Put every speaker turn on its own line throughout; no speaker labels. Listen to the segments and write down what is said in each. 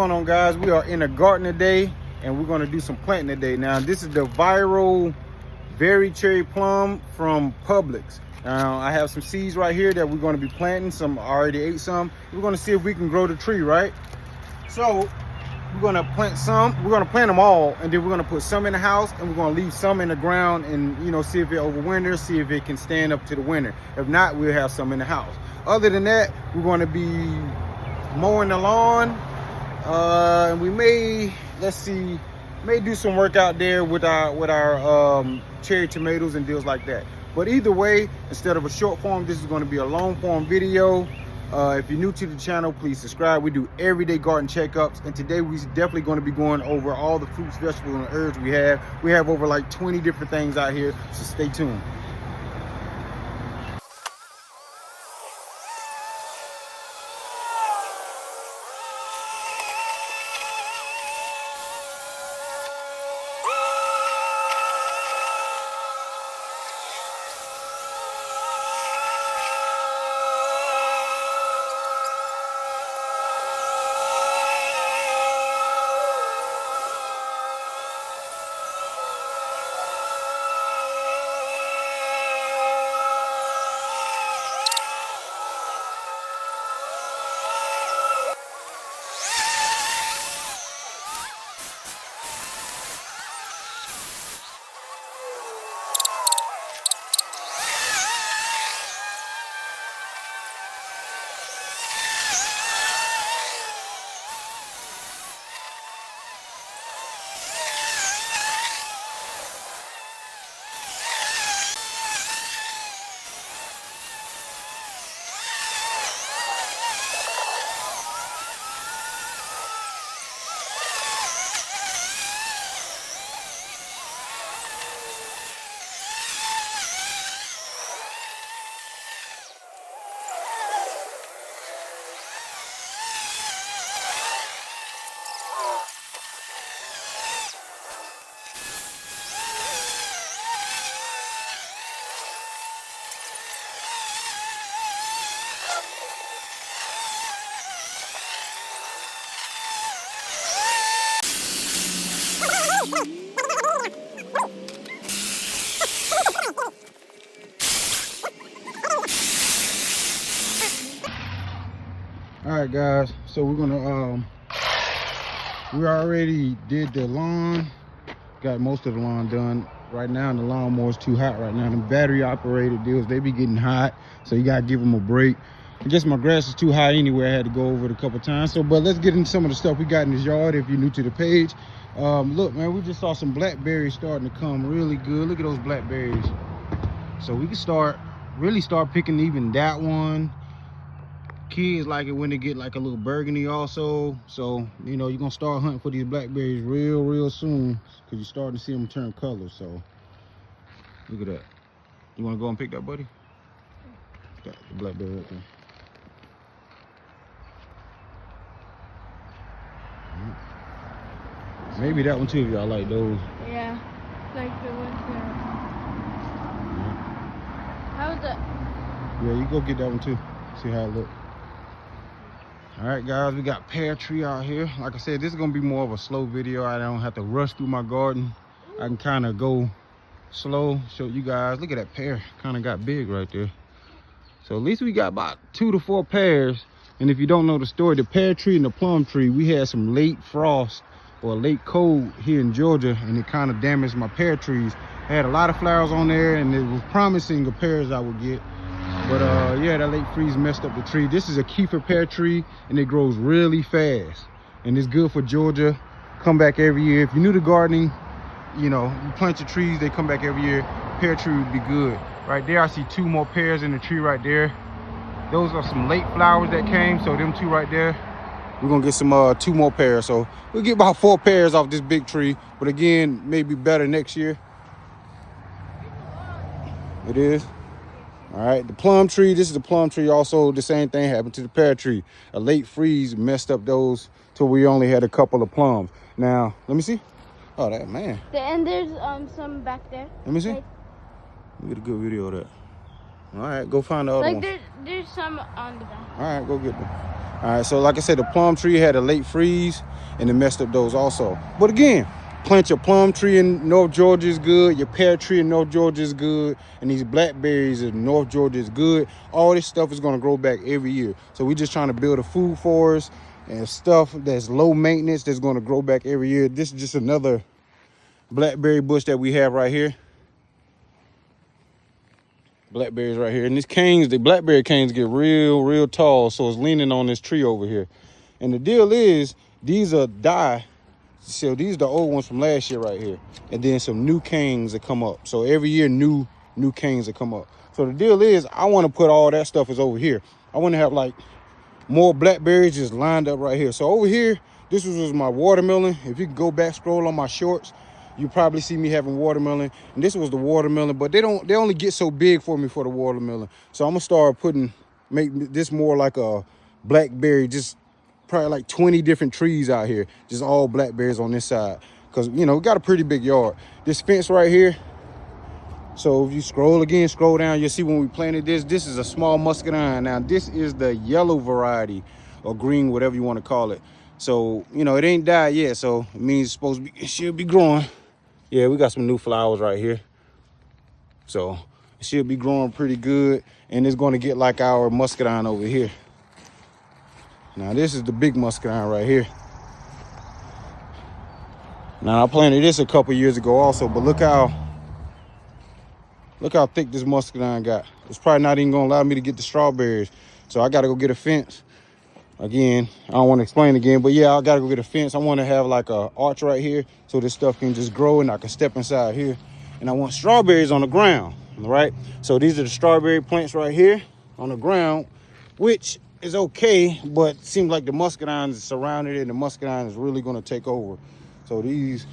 What's going on, guys? We are in a garden today and we're going to do some planting today. Now this is the viral Verry cherry plum from Publix. Now I have some seeds right here that we're going to be planting. Some I already ate some. We're going to see if we can grow the tree, right? So we're going to plant some. We're going to plant them all, and then we're going to put some in the house and we're going to leave some in the ground and, you know, see if it overwinters, see if it can stand up to the winter. If not, we'll have some in the house. Other than that, we're going to be mowing the lawn. And we may do some work out there with our cherry tomatoes and deals like that. But either way, instead of a short form, this is going to be a long form video. If you're new to the channel, please subscribe. We do everyday garden checkups, and today we're definitely going to be going over all the fruits, vegetables, and herbs we have. We have over like 20 different things out here, so stay tuned. All right, guys, so we're gonna we already did the lawn, got most of the lawn done. Right now the lawnmower's too hot right now. The battery operated deals, they be getting hot, so you gotta give them a break. I guess my grass is too hot anyway. I had to go over it a couple times. So but let's get into some of the stuff we got in this yard. If you're new to the page, look, man, we just saw some blackberries starting to come really good. Look at those blackberries. So we can really start picking even that one. Kids like it when they get like a little burgundy also. So, you know, you're gonna start hunting for these blackberries real soon, because you're starting to see them turn color. So look at that. You want to go and pick that, buddy? Got the blackberry right there. Maybe that one too, if y'all like those.
Yeah, like the ones there. How's it?
Yeah, you go get that one too. See how it looks. All right, guys, we got pear tree out here. Like I said, this is gonna be more of a slow video. I don't have to rush through my garden. I can kind of go slow, show you guys. Look at that pear, kind of got big right there. So at least we got about 2 to 4 pears. And if you don't know the story, the pear tree and the plum tree, we had some late frost or late cold here in Georgia, and it kind of damaged my pear trees. I had a lot of flowers on there, and it was promising the pears I would get. But yeah, that late freeze messed up the tree. This is a Kiefer pear tree, and it grows really fast. And it's good for Georgia. Come back every year. If you're new to gardening, you know, you plant your trees, they come back every year. Pear tree would be good. Right there, I see 2 more pears in the tree right there. Those are some late flowers that came, so them 2 right there. We're gonna get some 2 more pears. So we'll get about 4 pears off this big tree. But again, maybe better next year. It is. All right, the plum tree, this is the plum tree. Also, the same thing happened to the pear tree. A late freeze messed up those till we only had a couple of plums. Now, let me see. Oh, that, man.
And there's some back there.
Let me see.
Like,
Let me get a good video of that. All right, go find the other one.
There's some on the back.
All right, go get them. All right, so like I said, the plum tree had a late freeze and it messed up those also. But again, plant your plum tree in North Georgia is good. Your pear tree in North Georgia is good. And these blackberries in North Georgia is good. All this stuff is going to grow back every year. So we're just trying to build a food forest and stuff that's low maintenance that's going to grow back every year. This is just another blackberry bush that we have right here. Blackberries right here. And these canes, the blackberry canes get real tall. So it's leaning on this tree over here. And the deal is, these are die. So these are the old ones from last year right here. And then some new canes that come up. So every year, new canes that come up. So the deal is, I want to put all that stuff is over here. I want to have like more blackberries just lined up right here. So over here, this was my watermelon. If you can go back, scroll on my shorts, you probably see me having watermelon. And this was the watermelon, but they only get so big for me for the watermelon. So I'm gonna start make this more like a blackberry, just probably like 20 different trees out here, just all blackberries on this side. Cause you know, we got a pretty big yard. This fence right here. So if you scroll down, you'll see when we planted this is a small muscadine. Now this is the yellow variety or green, whatever you want to call it. So, you know, it ain't died yet. So it means it should be growing. Yeah, we got some new flowers right here. So it should be growing pretty good. And it's going to get like our muscadine over here. Now this is the big muscadine right here. Now I planted this a couple years ago also, but look how thick this muscadine got. It's probably not even going to allow me to get the strawberries. So I got to go get a fence. Again, I don't want to explain again, but yeah, I got to go get a fence. I want to have like a arch right here so this stuff can just grow and I can step inside here. And I want strawberries on the ground, right? So these are the strawberry plants right here on the ground, which is okay, but it seems like the muscadines surrounded it and the muscadine is really going to take over. So these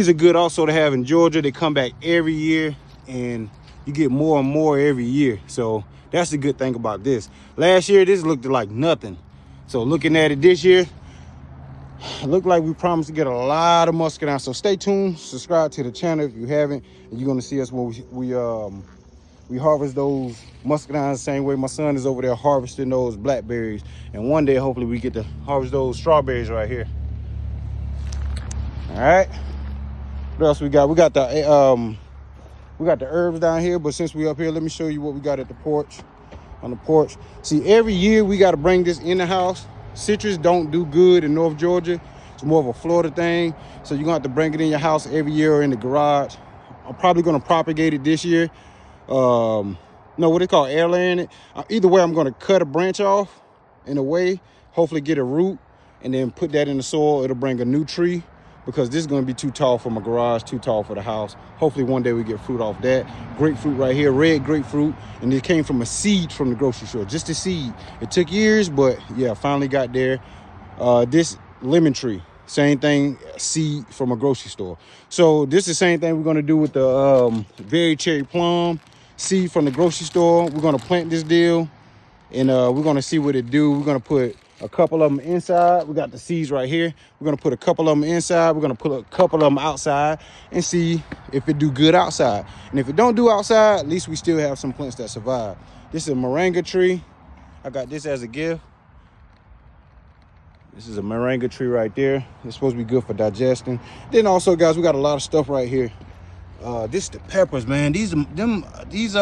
are good also to have in Georgia. They come back every year and you get more and more every year. So that's the good thing about this. Last year, this looked like nothing. So looking at it this year, it looked like we promised to get a lot of muscadine. So stay tuned, subscribe to the channel if you haven't, and you're gonna see us when we harvest those muscadines the same way my son is over there harvesting those blackberries. And one day, hopefully we get to harvest those strawberries right here. All right, what else we got? We got the herbs down here, but since we up here, let me show you what we got at the porch. On the porch, see, every year we got to bring this in the house. Citrus don't do good in North Georgia. It's more of a Florida thing, so you're gonna have to bring it in your house every year or in the garage. I'm probably gonna propagate it this year. No, what they call air laying it. Either way, I'm gonna cut a branch off in a way, hopefully get a root, and then put that in the soil. It'll bring a new tree, because this is going to be too tall for my garage, too tall for the house. Hopefully one day we get fruit off that. Grapefruit right here, red grapefruit. And it came from a seed from the grocery store, just a seed. It took years, but yeah, finally got there. This lemon tree, same thing, seed from a grocery store. So this is the same thing we're going to do with the Verry cherry plum, seed from the grocery store. We're going to plant this deal and we're going to see what it do. We're going to put a couple of them inside. We got the seeds right here. We're gonna put a couple of them inside. We're gonna put a couple of them outside and see if it do good outside. And if it don't do outside, at least we still have some plants that survive. This is a moringa tree. I got this as a gift. This is a moringa tree right there. It's supposed to be good for digesting. Then also, guys, we got a lot of stuff right here. This is the peppers, man. These what are these,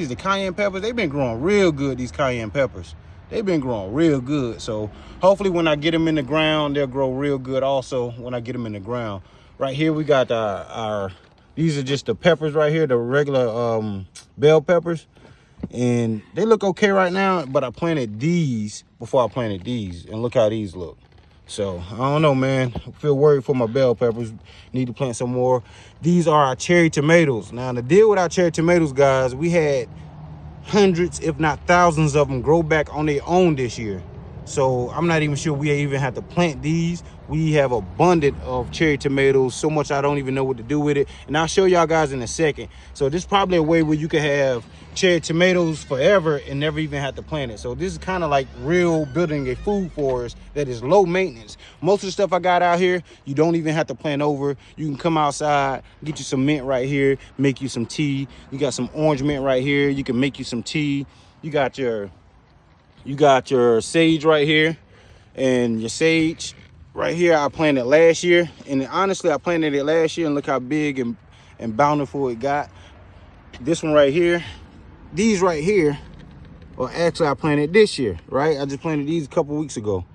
the cayenne peppers? They've been growing real good, these cayenne peppers. They've been growing real good. So hopefully when I get them in the ground, they'll grow real good also when I get them in the ground. Right here, we got these are just the peppers right here, the regular bell peppers. And they look okay right now, but I planted these before I planted these. And look how these look. So I don't know, man. I feel worried for my bell peppers. Need to plant some more. These are our cherry tomatoes. Now the deal with our cherry tomatoes, guys, we had hundreds, if not thousands of them grow back on their own this year. So I'm not even sure we even have to plant these. We have abundant of cherry tomatoes, so much I don't even know what to do with it. And I'll show y'all guys in a second. So this is probably a way where you can have cherry tomatoes forever and never even have to plant it. So this is kind of like real building a food forest that is low maintenance. Most of the stuff I got out here, you don't even have to plant over. You can come outside, get you some mint right here, make you some tea. You got some orange mint right here. You can make you some tea. You got your You got your sage right here, and your sage right here I planted last year. And honestly, I planted it last year, and look how big and bountiful it got. This one right here, these right here, well, actually I planted this year, right? I just planted these a couple weeks ago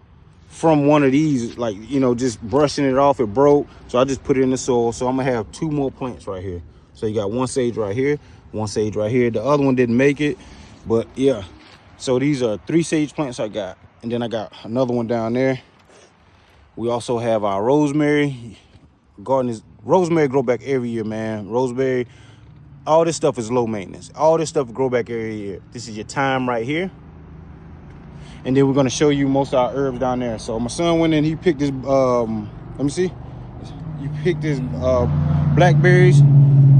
from one of these, like, you know, just brushing it off. It broke, so I just put it in the soil. So I'm gonna have 2 more plants right here. So you got 1 sage right here, 1 sage right here. The other one didn't make it, but yeah. So these are 3 sage plants I got, and then I got another one down there. We also have our rosemary. Rosemary grow back every year, man. Rosemary, all this stuff is low maintenance. All this stuff grow back every year. This is your thyme right here. And then we're gonna show you most of our herbs down there. So my son went in, he picked this, let me see. He picked his blackberries.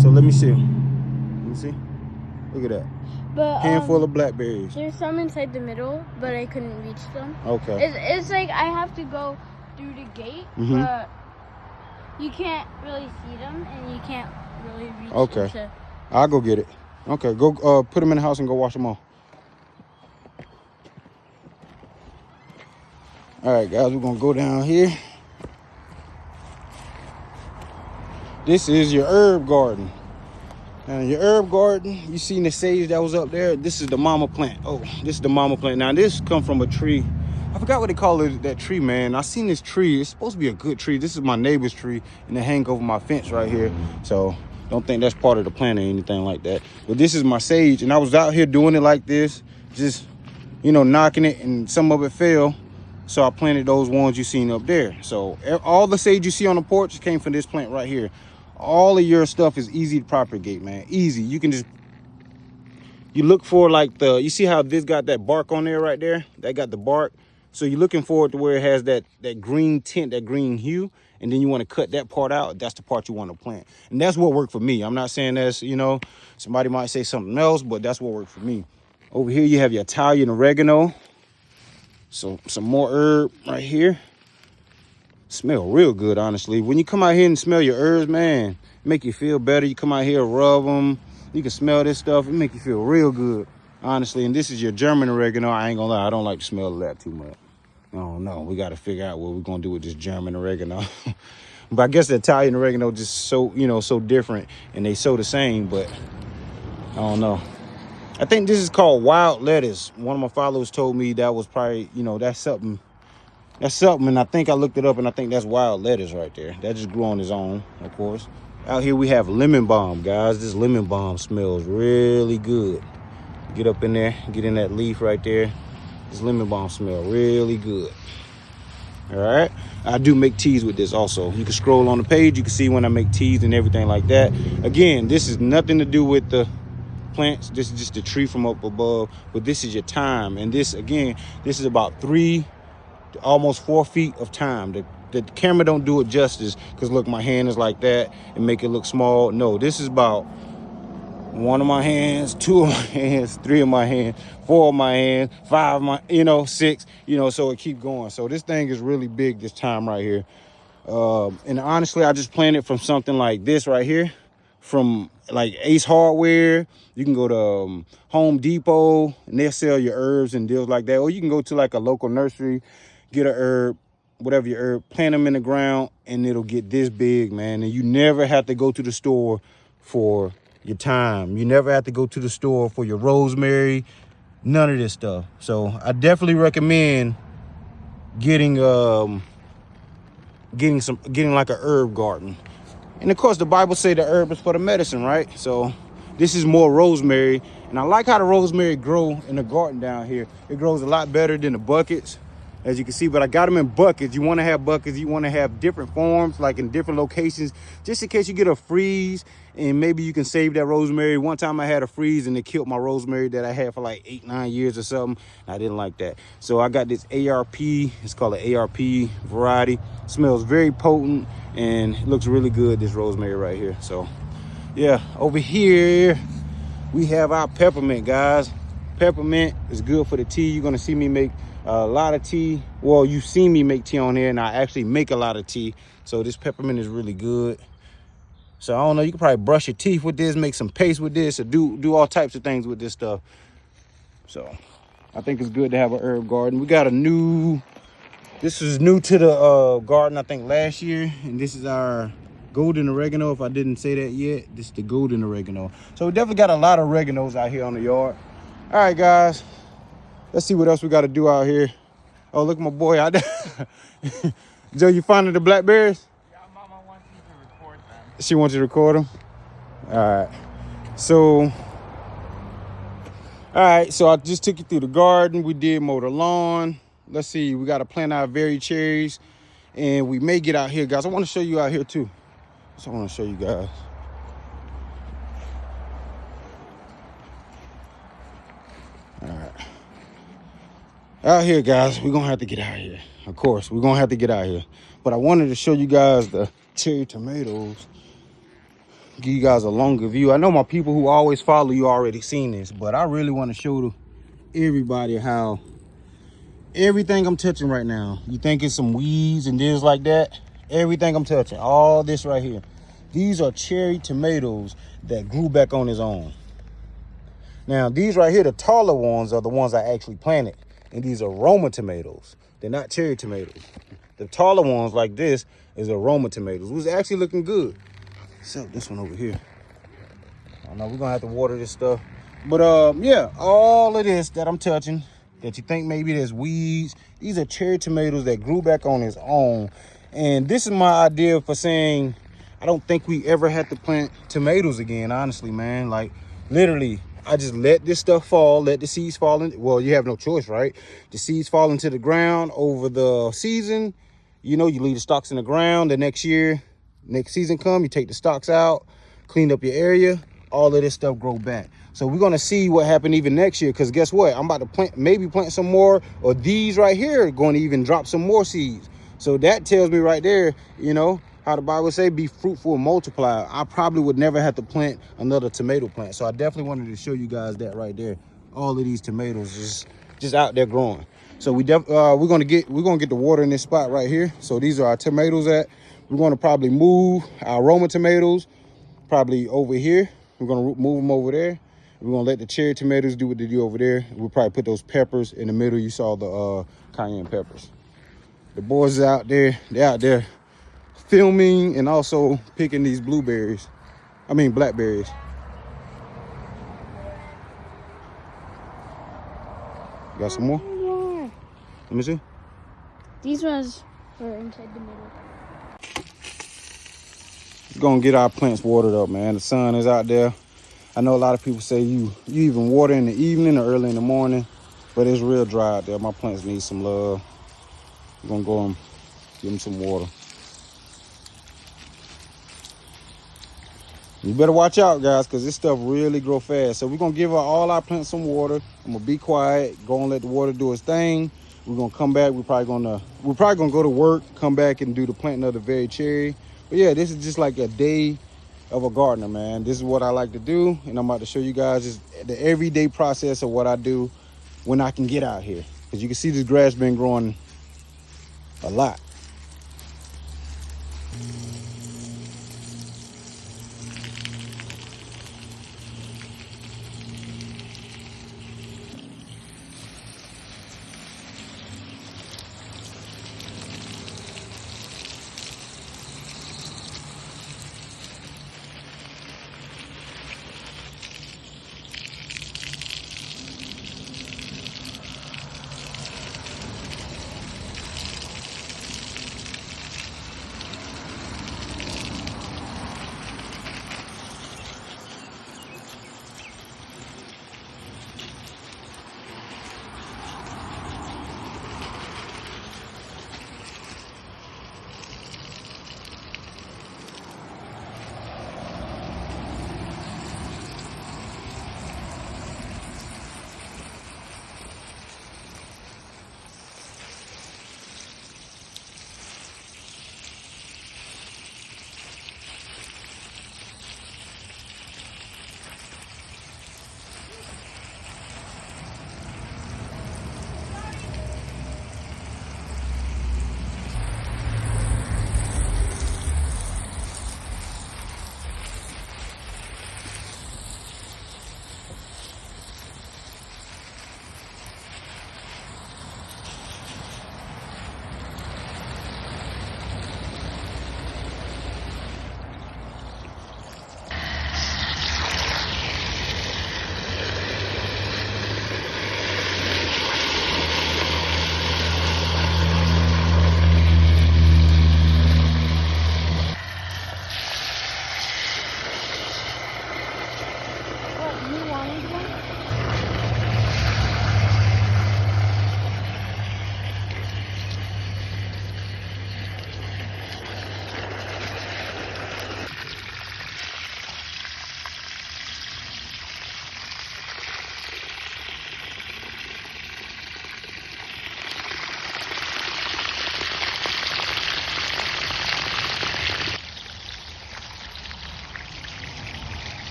So let me see. Let me see. Look at that.
But
Handful of blackberries.
there's some inside the middle, but I couldn't reach them.
Okay.
It's like I have to go through the gate, but you can't really see them, and you can't really reach.
Okay.
Into...
I'll go get it. Okay, go put them in the house and go wash them all. All right, guys, we're gonna go down here. This is your herb garden. And your herb garden, you seen the sage that was up there? This is the mama plant. Oh, this is the mama plant. Now, this come from a tree. I forgot what they call it, that tree, man. I seen this tree. It's supposed to be a good tree. This is my neighbor's tree, and it hang over my fence right here. So don't think that's part of the plant or anything like that. But this is my sage, and I was out here doing it like this, just, you know, knocking it, and some of it fell. So I planted those ones you seen up there. So all the sage you see on the porch came from this plant right here. All of your stuff is easy to propagate, man. Easy. You can just, you look for like you see how this got that bark on there right there? That got the bark. So you're looking for it to where it has that green tint, that green hue. And then you want to cut that part out. That's the part you want to plant. And that's what worked for me. I'm not saying that's, you know, somebody might say something else, but that's what worked for me. Over here, you have your Italian oregano. So some more herb right here. Smell real good, honestly. When you come out here and smell your herbs, man, make you feel better. You come out here, rub them. You can smell this stuff. It make you feel real good, honestly. And this is your German oregano. I ain't gonna lie, I don't like the smell of that too much. I don't know. We got to figure out what we're gonna do with this German oregano. But I guess the Italian oregano just so, you know, so different, and they so the same. But I don't know. I think this is called wild lettuce. One of my followers told me that was probably, you know, that's something. That's something, and I think I looked it up, and I think that's wild lettuce right there. That just grew on its own, of course. Out here we have lemon balm, guys. This lemon balm smells really good. Get up in there, get in that leaf right there. This lemon balm smell really good. All right. I do make teas with this also. You can scroll on the page. You can see when I make teas and everything like that. Again, this is nothing to do with the plants. This is just the tree from up above, but this is your thyme. And this, again, this is about 3 to almost 4 feet of thyme. The camera don't do it justice, because look, my hand is like that and make it look small. No, this is about 1 of my hands, 2 of my hands, 3 of my hands, 4 of my hands, 5 of my, you know, 6, you know, so it keep going. So this thing is really big, this thyme right here. And honestly, I just planted from something like this right here, from like Ace Hardware. You can go to Home Depot, and they'll sell your herbs and deals like that. Or you can go to like a local nursery, get a herb, whatever your herb, plant them in the ground, and it'll get this big, man. And you never have to go to the store for your thyme. You never have to go to the store for your rosemary, none of this stuff. So I definitely recommend getting like a herb garden. And of course, the Bible say the herb is for the medicine, right? So this is more rosemary, and I like how the rosemary grow in the garden down here. It grows a lot better than the buckets, as you can see, but I got them in buckets. You want to have buckets. You want to have different forms, like in different locations, just in case you get a freeze, and maybe you can save that rosemary. One time I had a freeze and it killed my rosemary that I had for like 8-9 years or something. I didn't like that. So I got this ARP. It's called an ARP variety. It smells very potent and it looks really good, this rosemary right here. So yeah, over here we have our peppermint, guys. Peppermint is good for the tea. You're gonna see me make a lot of tea. Well, you've seen me make tea on here, and I actually make a lot of tea. So this peppermint is really good. So I don't know, you can probably brush your teeth with this, make some paste with this, or do all types of things with this stuff. So I think it's good to have an herb garden. We got a new, this is new to the garden, I think last year. And this is our golden oregano. If I didn't say that yet, this is the golden oregano. So we definitely got a lot of oreganos out here on the yard. All right, guys, let's see what else we got to do out here. Oh, look at my boy out there. Joe, you finding the blackberries?
Yeah, Mama wants you to record them.
She wants you to record them? All right, so I just took you through the garden. We did mow the lawn. Let's see, we got to plant our Verry cherries, and we may get out here, guys. I want to show you out here too. So I want to show you guys. All right, out here, guys, we're gonna have to get out here. Of course, we're gonna have to get out here. But I wanted to show you guys the cherry tomatoes. Give you guys a longer view. I know my people who always follow you already seen this, but I really want to show everybody how everything I'm touching right now. You think it's some weeds and this like that? Everything I'm touching, all this right here, these are cherry tomatoes that grew back on its own. Now these right here, the taller ones, are the ones I actually planted, and these are Roma tomatoes. They're not cherry tomatoes. The taller ones like this is aroma tomatoes, which is actually looking good. Except this one over here. I don't know, we're gonna have to water this stuff. But yeah, all of this that I'm touching, that you think maybe there's weeds, these are cherry tomatoes that grew back on its own. And this is my idea for saying, I don't think we ever had to plant tomatoes again, honestly, man. Like, literally, I just let this stuff fall, let the seeds fall in. Well, you have no choice, right? The seeds fall into the ground over the season. You know, you leave the stalks in the ground. The next year, next season come, you take the stalks out, clean up your area, all of this stuff grow back. So we're gonna see what happened even next year, because guess what? I'm about to plant, maybe plant some more, or these right here are going to even drop some more seeds. So that tells me right there, you know, how the Bible say, be fruitful and multiply. I probably would never have to plant another tomato plant. So I definitely wanted to show you guys that right there. All of these tomatoes just out there growing. So we're gonna get the water in this spot right here. So these are our tomatoes at. We're gonna probably move our Roma tomatoes probably over here. We're gonna move them over there. We're gonna let the cherry tomatoes do what they do over there. We'll probably put those peppers in the middle. You saw the cayenne peppers. The boys are out there. They're out there filming and also picking these blackberries. Got some more? Let me see.
These ones were inside the middle.
We're gonna get our plants watered up, man. The sun is out there. I know a lot of people say you even water in the evening or early in the morning, but it's real dry out there. My plants need some love. We're gonna go and give them some water. You better watch out, guys, because this stuff really grow fast. So we're gonna give all our plants some water. I'm gonna be quiet, go and let the water do its thing. We're gonna come back. We're probably gonna go to work, come back and do the planting of the Verry cherry. But yeah, this is just like a day of a gardener, man. This is what I like to do, and I'm about to show you guys just the everyday process of what I do when I can get out here. Because you can see this grass been growing a lot.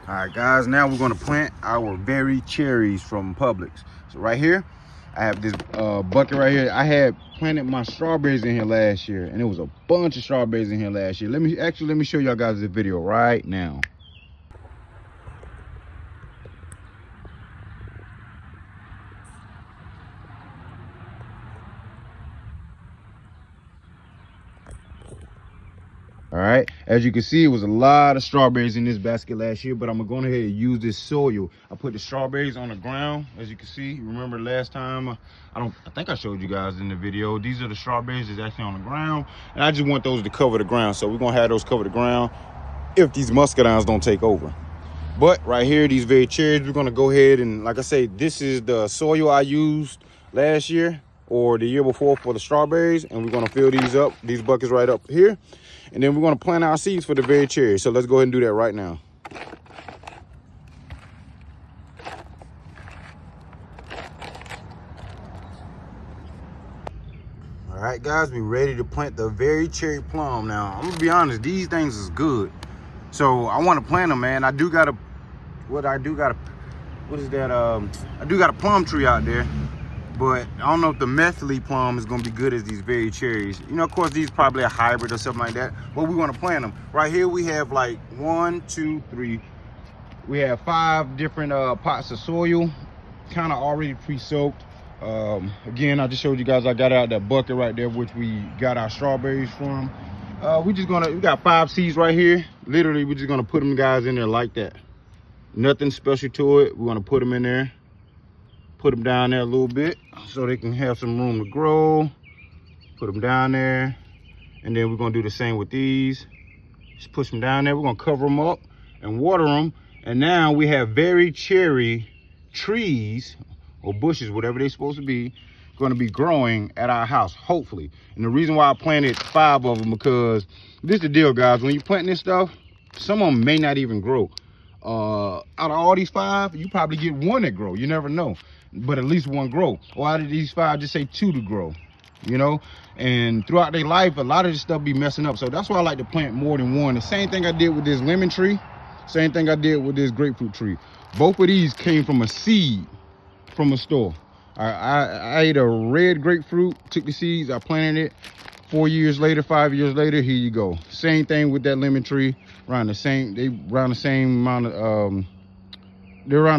All right, guys, now we're gonna plant our Verry cherries from Publix. So right here, I have this bucket right here. I had planted my strawberries in here last year, and it was a bunch of strawberries in here last year. Let me show y'all guys this video right now. All right, as you can see, it was a lot of strawberries in this basket last year, but I'm gonna go ahead and use this soil. I put the strawberries on the ground, as you can see. Remember last time, I think I showed you guys in the video. These are the strawberries that's actually on the ground, and I just want those to cover the ground. So we're gonna have those cover the ground if these muscadines don't take over. But right here, these Verry cherries, we're gonna go ahead and, like I say, this is the soil I used last year or the year before for the strawberries, and we're gonna fill these up, these buckets right up here, and then we're gonna plant our seeds for the Verry cherries. So let's go ahead and do that right now. All right, guys, we ready to plant the Verry cherry plum. Now, I'm gonna be honest, these things is good. So I wanna plant them, man. I do got a plum tree out there, but I don't know if the methyl plum is gonna be good as these Verry cherries. You know, of course, these probably a hybrid or something like that, but we wanna plant them. Right here, we have like 1, 2, 3. We have 5 different pots of soil, kind of already pre-soaked. Again, I just showed you guys, I got out that bucket right there, which we got our strawberries from. We got 5 seeds right here. Literally, we're just gonna put them guys in there like that. Nothing special to it. We're gonna put them in there, put them down there a little bit so they can have some room to grow. Put them down there, and then we're gonna do the same with these. Just push them down there. We're gonna cover them up and water them, and now we have Verry cherry trees or bushes, whatever they're supposed to be, going to be growing at our house, hopefully. And the reason why I planted 5 of them, because this is the deal, guys. When you plant this stuff, some of them may not even grow. Out of all these 5, you probably get 1 that grow. You never know, but at least 1 grow. Or out of these 5, just say 2 to grow, you know. And throughout their life, a lot of this stuff be messing up. So that's why I like to plant more than 1. The same thing I did with this lemon tree, same thing I did with this grapefruit tree. Both of these came from a seed from a store. I ate a red grapefruit, took the seeds, I planted it. 4 years later, 5 years later, here you go. Same thing with that lemon tree. Around the same, they're around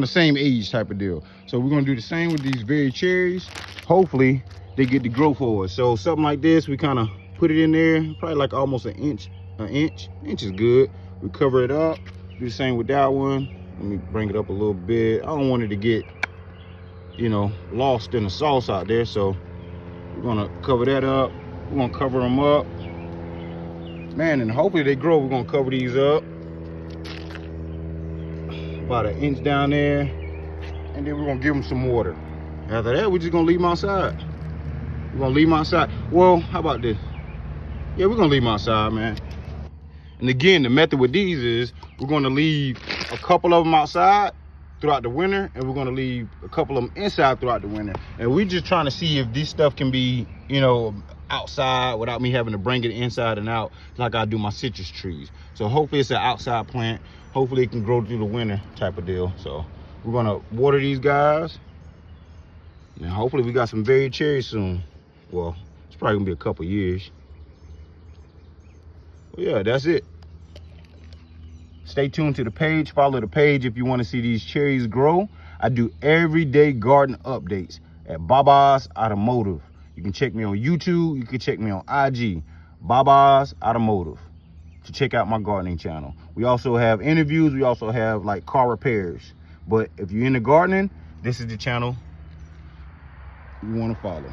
the same age type of deal. So we're gonna do the same with these Verry cherries. Hopefully they get to grow for us. So something like this, we kind of put it in there, probably like almost an inch. An inch is good. We cover it up, do the same with that one. Let me bring it up a little bit. I don't want it to get, you know, lost in the sauce out there. So we're gonna cover that up. We're gonna cover them up, man, and hopefully they grow. We're gonna cover these up about an inch down there, and then we're gonna give them some water. After that, we're just gonna leave them outside. We're gonna leave them outside. Well, how about this? Yeah, we're gonna leave them outside, man. And again, the method with these is we're gonna leave a couple of them outside throughout the winter, and we're gonna leave a couple of them inside throughout the winter. And we're just trying to see if this stuff can be, you know, outside without me having to bring it inside and out like I do my citrus trees. So hopefully it's an outside plant. Hopefully it can grow through the winter type of deal. So we're gonna water these guys, and hopefully we got some Verry cherries soon. Well, it's probably gonna be a couple years. But yeah, that's it. Stay tuned to the page. Follow the page if you want to see these cherries grow. I do everyday garden updates at Baba's Automotive. You can check me on YouTube. You can check me on IG, Baba's Automotive, to check out my gardening channel. We also have interviews. We also have like car repairs. But if you're into gardening, this is the channel you want to follow.